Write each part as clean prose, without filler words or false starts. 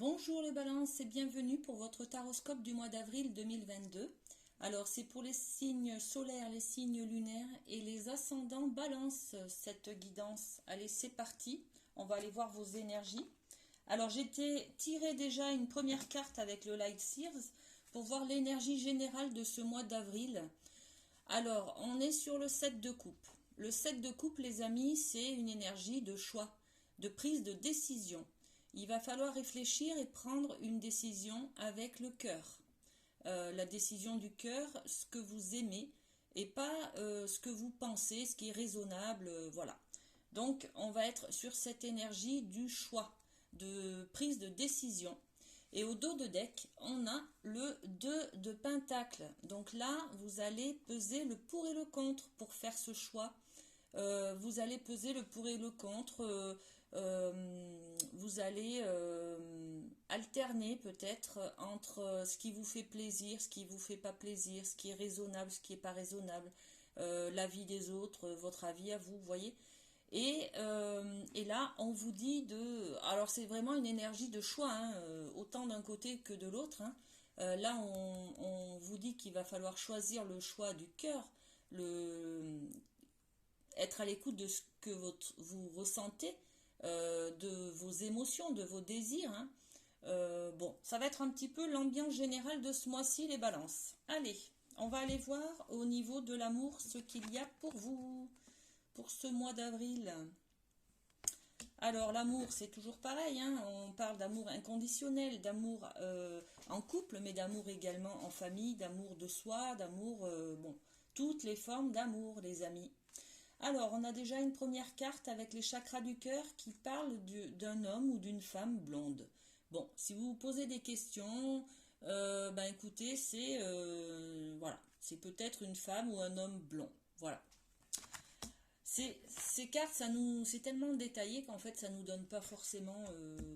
Bonjour les balances et bienvenue pour votre taroscope du mois d'avril 2022. Alors c'est pour les signes solaires, les signes lunaires et les ascendants balance cette guidance. Allez, c'est parti, on va aller voir vos énergies. Alors j'ai tiré déjà une première carte avec le Light Seers pour voir l'énergie générale de ce mois d'avril. Alors on est sur le 7 de coupe. Le 7 de coupe les amis, c'est une énergie de choix, de prise de décision. Il va falloir réfléchir et prendre une décision avec le cœur. La décision du cœur, ce que vous aimez, et pas ce que vous pensez, ce qui est raisonnable, voilà. Donc, on va être sur cette énergie du choix, de prise de décision. Et au dos de deck, on a le 2 de pentacle. Donc là, vous allez peser le pour et le contre pour faire ce choix. Vous allez peser le pour et le contre. Vous allez alterner peut-être entre ce qui vous fait plaisir, ce qui vous fait pas plaisir, ce qui est raisonnable, ce qui est pas raisonnable, l'avis des autres, votre avis à vous, vous voyez. Et là, on vous dit de... Alors c'est vraiment une énergie de choix, hein, autant d'un côté que de l'autre. Hein. Là, on vous dit qu'il va falloir choisir le choix du cœur, être à l'écoute de ce que vous ressentez, de vos émotions, de vos désirs. Hein. Bon, ça va être un petit peu l'ambiance générale de ce mois-ci, les balances. Allez, on va aller voir au niveau de l'amour ce qu'il y a pour vous, pour ce mois d'avril. Alors l'amour, c'est toujours pareil, hein. On parle d'amour inconditionnel, d'amour en couple, mais d'amour également en famille, d'amour de soi, d'amour, bon, toutes les formes d'amour, les amis. Alors, on a déjà une première carte avec les chakras du cœur qui parle d'un homme ou d'une femme blonde. Bon, si vous vous posez des questions, ben écoutez, voilà, c'est peut-être une femme ou un homme blond. Voilà. Ces cartes, c'est tellement détaillé qu'en fait, ça nous donne pas forcément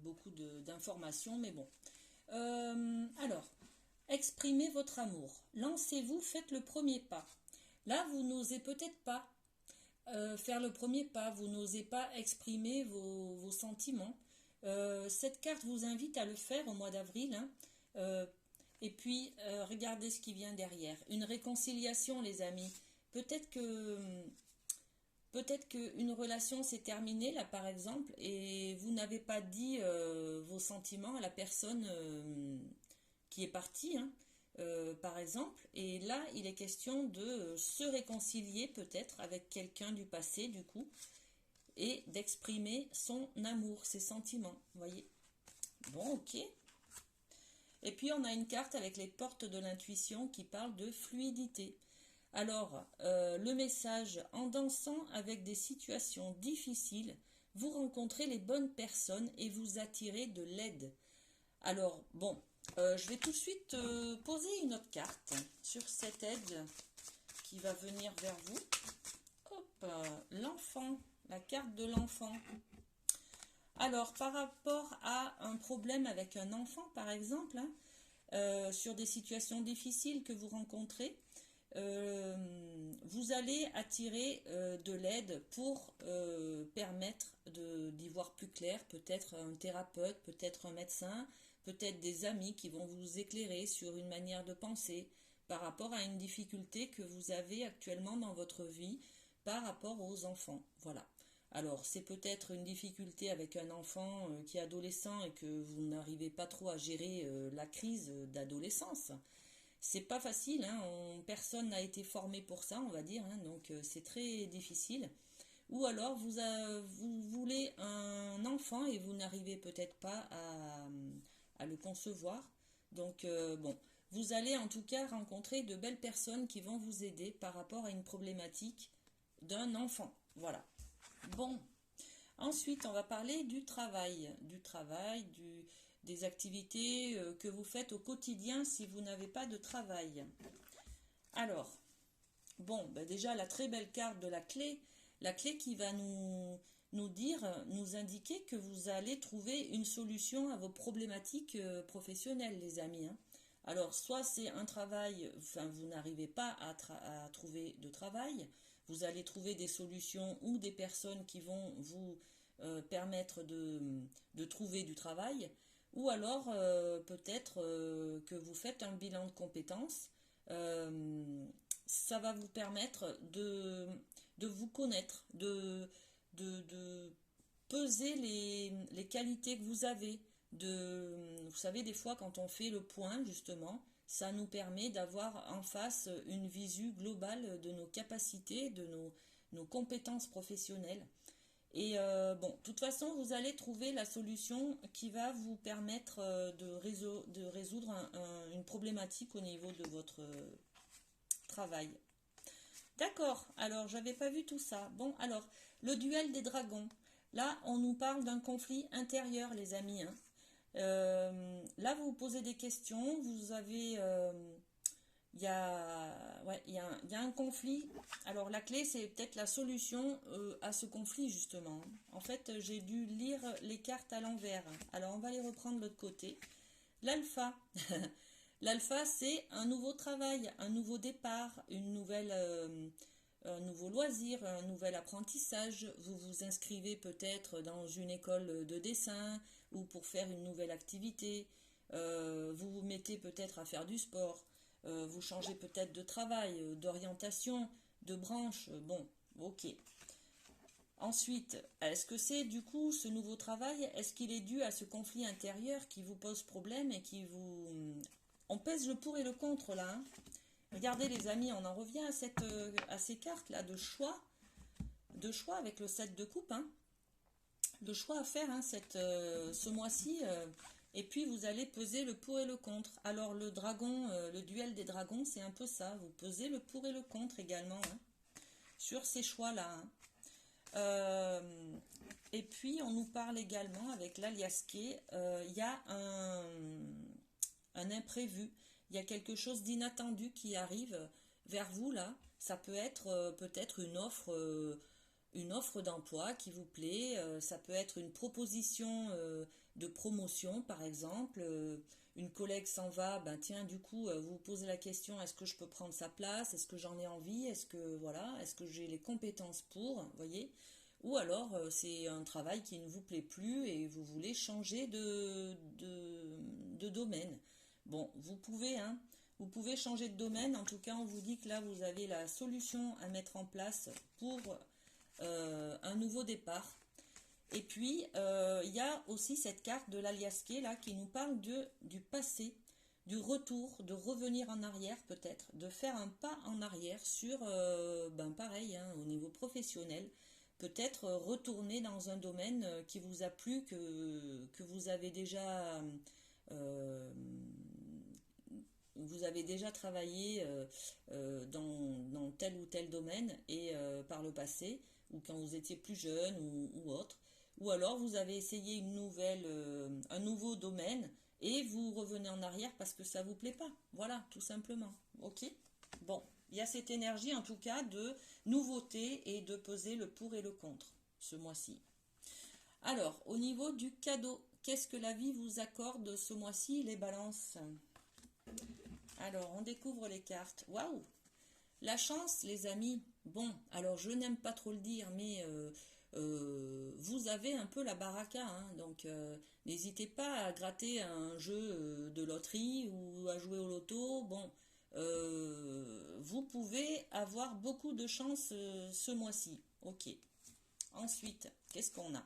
beaucoup d'informations, mais bon. Alors, exprimez votre amour. Lancez-vous, faites le premier pas. Là, vous n'osez peut-être pas faire le premier pas, vous n'osez pas exprimer vos sentiments. Cette carte vous invite à le faire au mois d'avril. Hein. Et puis, regardez ce qui vient derrière. Une réconciliation, les amis. Peut-être qu'une relation s'est terminée, là, par exemple, et vous n'avez pas dit vos sentiments à la personne qui est partie, hein. Par exemple, et là il est question de se réconcilier peut-être avec quelqu'un du passé du coup, et d'exprimer son amour, ses sentiments, vous voyez. Bon, ok. Et puis on a une carte avec les portes de l'intuition qui parle de fluidité. Alors, le message: en dansant avec des situations difficiles, vous rencontrez les bonnes personnes et vous attirez de l'aide. Alors, bon, je vais tout de suite poser une autre carte sur cette aide qui va venir vers vous. Hop, l'enfant, la carte de l'enfant. Alors, par rapport à un problème avec un enfant, par exemple, hein, sur des situations difficiles que vous rencontrez, vous allez attirer de l'aide pour permettre d'y voir plus clair, peut-être un thérapeute, peut-être un médecin, peut-être des amis qui vont vous éclairer sur une manière de penser par rapport à une difficulté que vous avez actuellement dans votre vie par rapport aux enfants. Voilà. Alors, c'est peut-être une difficulté avec un enfant qui est adolescent et que vous n'arrivez pas trop à gérer la crise d'adolescence. C'est pas facile, hein, personne n'a été formé pour ça, on va dire, hein, donc c'est très difficile. Ou alors vous voulez un enfant et vous n'arrivez peut-être pas à le concevoir. Donc bon, vous allez en tout cas rencontrer de belles personnes qui vont vous aider par rapport à une problématique d'un enfant. Voilà. Bon, ensuite, on va parler du travail, des activités que vous faites au quotidien si vous n'avez pas de travail. Alors, bon, ben déjà la très belle carte de la clé qui va nous indiquer que vous allez trouver une solution à vos problématiques professionnelles, les amis. Hein. Alors, soit c'est un travail, enfin, vous n'arrivez pas à trouver de travail, vous allez trouver des solutions ou des personnes qui vont vous permettre de trouver du travail, ou alors peut-être que vous faites un bilan de compétences. Euh, Ça va vous permettre de vous connaître, de peser les qualités que vous avez. Vous savez, des fois, quand on fait le point, justement, ça nous permet d'avoir en face une visu globale de nos capacités, de nos compétences professionnelles. Et bon, de toute façon, vous allez trouver la solution qui va vous permettre de résoudre une problématique au niveau de votre travail. D'accord, alors j'avais pas vu tout ça. Bon, alors, le duel des dragons. Là, on nous parle d'un conflit intérieur, les amis, hein. Là, vous vous posez des questions, vous avez... il y a un conflit. Alors, la clé, c'est peut-être la solution à ce conflit, justement. En fait, j'ai dû lire les cartes à l'envers. Alors, on va les reprendre de l'autre côté. L'alpha. L'alpha, c'est un nouveau travail, un nouveau départ, un nouveau loisir, un nouvel apprentissage. Vous vous inscrivez peut-être dans une école de dessin ou pour faire une nouvelle activité. Vous vous mettez peut-être à faire du sport. Vous changez peut-être de travail, d'orientation, de branche. Bon, ok. Ensuite, est-ce que c'est du coup ce nouveau travail, est-ce qu'il est dû à ce conflit intérieur qui vous pose problème et qui vous... On pèse le pour et le contre là, hein. Regardez les amis, on en revient à ces cartes là de choix avec le 7 de coupe, hein. De choix à faire, hein, ce mois-ci. Et puis vous allez peser le pour et le contre. Alors le dragon, le duel des dragons, c'est un peu ça. Vous pesez le pour et le contre également, hein, sur ces choix-là, hein. Et puis on nous parle également avec l'aliasqué, il y a un imprévu, il y a quelque chose d'inattendu qui arrive vers vous là. Ça peut être peut-être une offre d'emploi qui vous plaît, ça peut être une proposition de promotion par exemple. Une collègue s'en va, ben tiens, du coup, vous vous posez la question, est-ce que je peux prendre sa place? Est-ce que j'en ai envie? Est-ce que voilà, est-ce que j'ai les compétences pour, voyez? Ou alors c'est un travail qui ne vous plaît plus et vous voulez changer de domaine. Bon, vous pouvez, hein, vous pouvez changer de domaine. En tout cas, on vous dit que là, vous avez la solution à mettre en place pour un nouveau départ. Et puis, il y a aussi cette carte de l'aliasqué là qui nous parle du passé, du retour, de revenir en arrière peut-être, de faire un pas en arrière sur, ben pareil, hein, au niveau professionnel, peut-être retourner dans un domaine qui vous a plu, que euh, vous avez déjà travaillé dans tel ou tel domaine et par le passé, ou quand vous étiez plus jeune ou autre. Ou alors vous avez essayé un nouveau domaine et vous revenez en arrière parce que ça vous plaît pas. Voilà, tout simplement. Ok? Bon, il y a cette énergie en tout cas de nouveauté et de peser le pour et le contre ce mois-ci. Alors, au niveau du cadeau, qu'est-ce que la vie vous accorde ce mois-ci, les balances? Alors, on découvre les cartes. Waouh! La chance, les amis. Bon, alors je n'aime pas trop le dire, mais vous avez un peu la baraka, hein, donc n'hésitez pas à gratter un jeu de loterie ou à jouer au loto. Bon, vous pouvez avoir beaucoup de chance ce mois-ci. Ok. Ensuite, qu'est-ce qu'on a?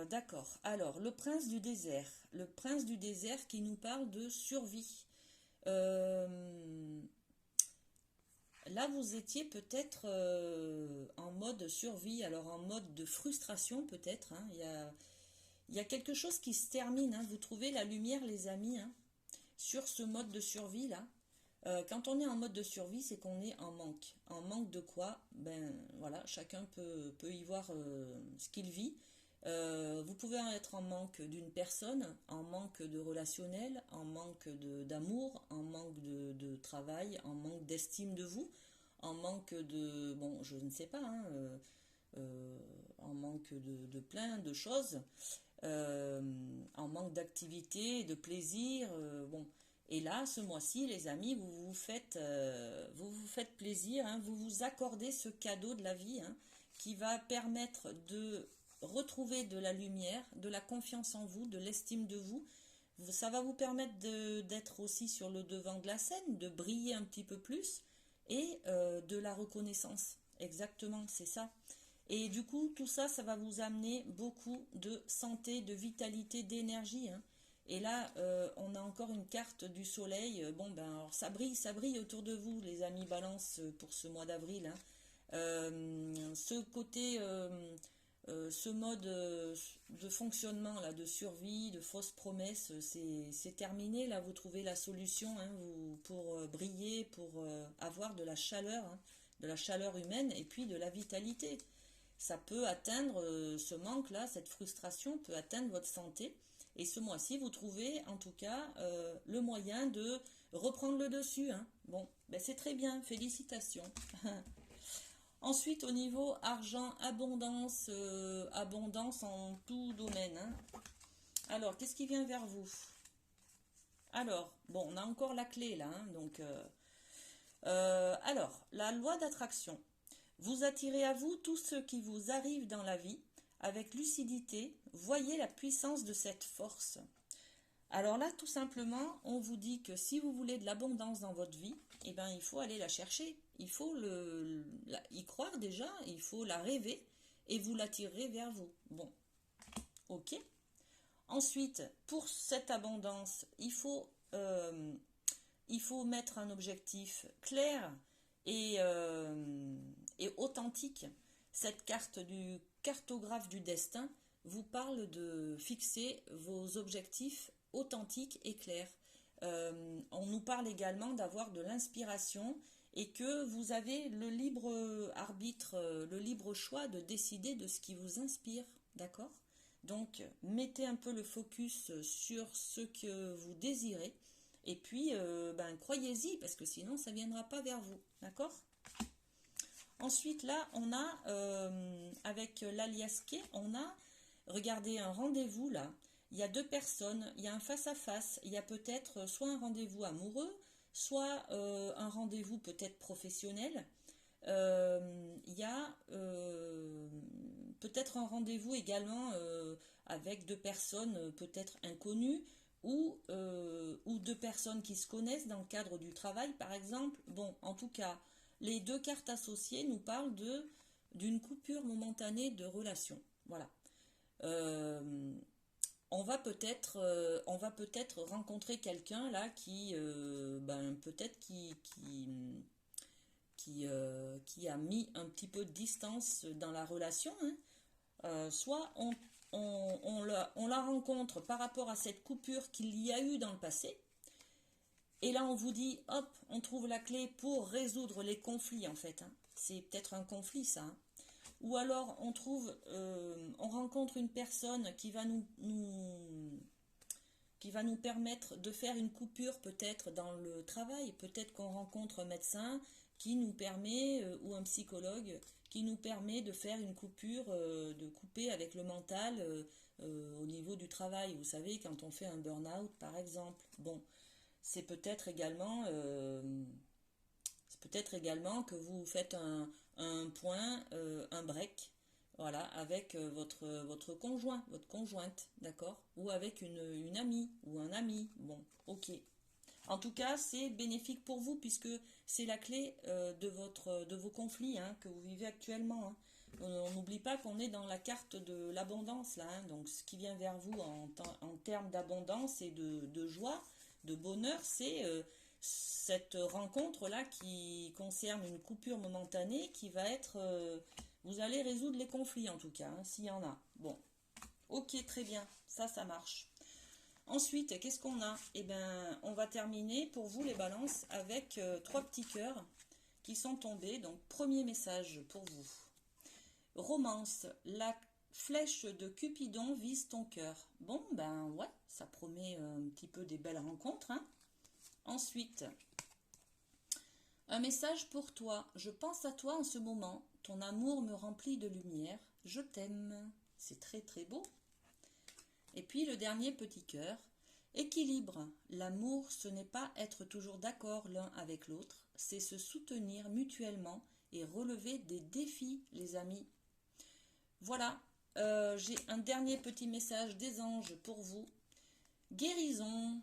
D'accord. Alors, le prince du désert. Le prince du désert qui nous parle de survie. Euh, Là, vous étiez peut-être en mode survie, alors en mode de frustration peut-être, hein. Il y a quelque chose qui se termine, hein. Vous trouvez la lumière, les amis, hein, sur ce mode de survie là. Quand on est en mode de survie, c'est qu'on est en manque. En manque de quoi? Ben voilà, chacun peut y voir ce qu'il vit. Vous pouvez être en manque d'une personne, en manque de relationnel, en manque d'amour, en manque de travail, en manque d'estime de vous, en manque de, bon, je ne sais pas, hein, en manque de plein de choses, en manque d'activité, de plaisir, bon. Et là, ce mois-ci, les amis, vous vous faites plaisir, hein, vous vous accordez ce cadeau de la vie, hein, qui va permettre de retrouver de la lumière, de la confiance en vous, de l'estime de vous. Ça va vous permettre d'être aussi sur le devant de la scène, de briller un petit peu plus et de la reconnaissance. Exactement, c'est ça. Et du coup, tout ça, ça va vous amener beaucoup de santé, de vitalité, d'énergie, hein. Et là, on a encore une carte du soleil. Bon, ben, alors ça brille autour de vous, les amis Balance, pour ce mois d'avril, hein. Ce côté, ce mode de fonctionnement là, de survie, de fausses promesses, c'est terminé. Là, vous trouvez la solution, hein, pour briller, pour avoir de la chaleur humaine et puis de la vitalité. Ça peut atteindre ce manque-là, cette frustration peut atteindre votre santé. Et ce mois-ci, vous trouvez en tout cas le moyen de reprendre le dessus, hein. Bon, ben c'est très bien, félicitations. Ensuite, au niveau argent, abondance, abondance en tout domaine, hein. Alors, qu'est-ce qui vient vers vous? Alors, bon, on a encore la clé là, hein, donc, alors, la loi d'attraction. Vous attirez à vous tout ce qui vous arrive dans la vie avec lucidité. Voyez la puissance de cette force. Alors là, tout simplement, on vous dit que si vous voulez de l'abondance dans votre vie, eh ben, il faut aller la chercher. Il faut y croire déjà, il faut la rêver et vous l'attirerez vers vous. Bon, ok. Ensuite, pour cette abondance, il faut mettre un objectif clair et, et authentique. Cette carte du cartographe du destin vous parle de fixer vos objectifs authentiques et clairs. On nous parle également d'avoir de l'inspiration et que vous avez le libre arbitre, le libre choix de décider de ce qui vous inspire, d'accord? Donc, mettez un peu le focus sur ce que vous désirez et puis, ben, croyez-y parce que sinon, ça ne viendra pas vers vous, d'accord? Ensuite, là, on a, avec l'alias K, on a, regardez, un rendez-vous, là. Il y a deux personnes, il y a un face-à-face, il y a peut-être soit un rendez-vous amoureux, soit un rendez-vous peut-être professionnel. Il y a peut-être un rendez-vous également avec deux personnes peut-être inconnues ou deux personnes qui se connaissent dans le cadre du travail, par exemple. Bon, en tout cas, les deux cartes associées nous parlent d'une coupure momentanée de relation. Voilà. Euh, on va peut-être rencontrer quelqu'un là qui, ben, peut-être qui a mis un petit peu de distance dans la relation, hein. Soit on la rencontre par rapport à cette coupure qu'il y a eu dans le passé, et là on vous dit, hop, on trouve la clé pour résoudre les conflits en fait, hein. C'est peut-être un conflit ça, hein. Ou alors on rencontre une personne qui va nous permettre de faire une coupure peut-être dans le travail. Peut-être qu'on rencontre un médecin qui nous permet, ou un psychologue, qui nous permet de faire une coupure, de couper avec le mental au niveau du travail. Vous savez, quand on fait un burn-out par exemple. Bon, c'est peut-être également, que vous faites un point, un break, voilà, avec votre conjoint, votre conjointe, d'accord? Ou avec une amie ou un ami. Bon, ok. En tout cas, c'est bénéfique pour vous puisque c'est la clé de vos conflits, hein, que vous vivez actuellement, hein. On n'oublie pas qu'on est dans la carte de l'abondance là, hein. Donc ce qui vient vers vous en termes d'abondance et de joie, de bonheur, c'est cette rencontre là qui concerne une coupure momentanée qui va être, vous allez résoudre les conflits en tout cas, hein, s'il y en a. Bon, ok, très bien, ça marche. Ensuite, qu'est-ce qu'on a? Eh bien, on va terminer pour vous les balances avec trois petits cœurs qui sont tombés. Donc, premier message pour vous. Romance, la flèche de Cupidon vise ton cœur. Bon, ben ouais, ça promet un petit peu des belles rencontres, hein. Ensuite, un message pour toi. Je pense à toi en ce moment. Ton amour me remplit de lumière. Je t'aime. C'est très très beau. Et puis le dernier petit cœur. Équilibre. L'amour, ce n'est pas être toujours d'accord l'un avec l'autre, c'est se soutenir mutuellement et relever des défis, les amis. Voilà, J'ai un dernier petit message des anges pour vous. Guérison.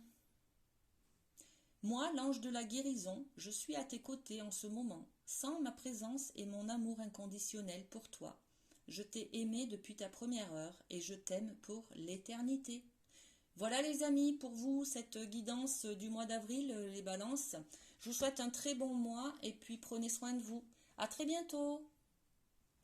Moi, l'ange de la guérison, je suis à tes côtés en ce moment, sans ma présence et mon amour inconditionnel pour toi. Je t'ai aimé depuis ta première heure et je t'aime pour l'éternité. Voilà les amis, pour vous, cette guidance du mois d'avril, les balances. Je vous souhaite un très bon mois et puis prenez soin de vous. À très bientôt.